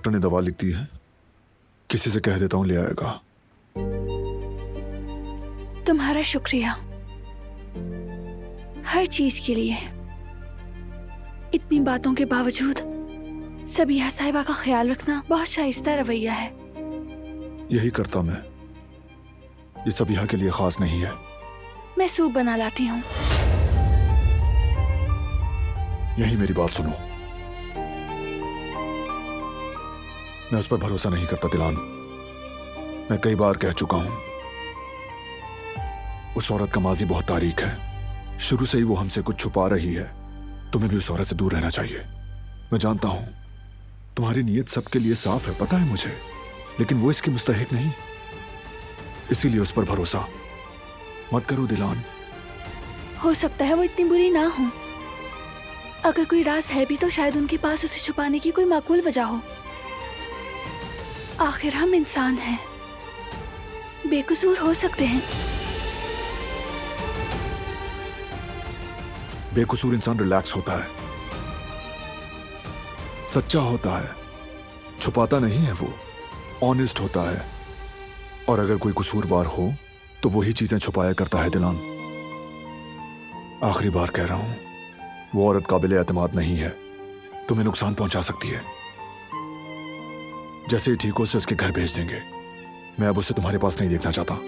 Doctor ने दवा लिख दी है, किसी से कह देता हूँ ले आएगा। तुम्हारा शुक्रिया हर चीज के लिए। इतनी बातों के बावजूद सबिहा साहिबा का ख्याल रखना बहुत शाइस्ता रवैया है। यही करता मैं, ये सबिहा के लिए खास नहीं है। मैं सूप बना लाती हूँ। यही मेरी बात सुनो, मैं उस पर भरोसा नहीं करता दिलान। मैं कई बार कह चुका हूं, उस औरत का माजी बहुत तारीख है। शुरू से ही वो हमसे कुछ छुपा रही है। तुम्हें भी उस औरत से दूर रहना चाहिए। मैं जानता हूं तुम्हारी नीयत सबके लिए साफ है, पता है मुझे, लेकिन वो इसकी मुस्तहिक नहीं। इसीलिए उस पर भरोसा मत करो दिलान। हो सकता है वो इतनी बुरी ना हो। अगर कोई राज है भी तो शायद उनके पास उसे छुपाने की कोई माकूल वजह हो। आखिर हम इंसान हैं, बेकसूर हो सकते हैं। बेकसूर इंसान रिलैक्स होता है, सच्चा होता है, छुपाता नहीं है, वो ऑनेस्ट होता है। और अगर कोई कसूरवार हो तो वही चीजें छुपाया करता है दिलान। आखिरी बार कह रहा हूं, वो औरत काबिल एतमाद नहीं है, तुम्हें नुकसान पहुंचा सकती है। जैसे ही ठीक हो उसे उसके घर भेज देंगे। मैं अब उसे तुम्हारे पास नहीं देखना चाहता।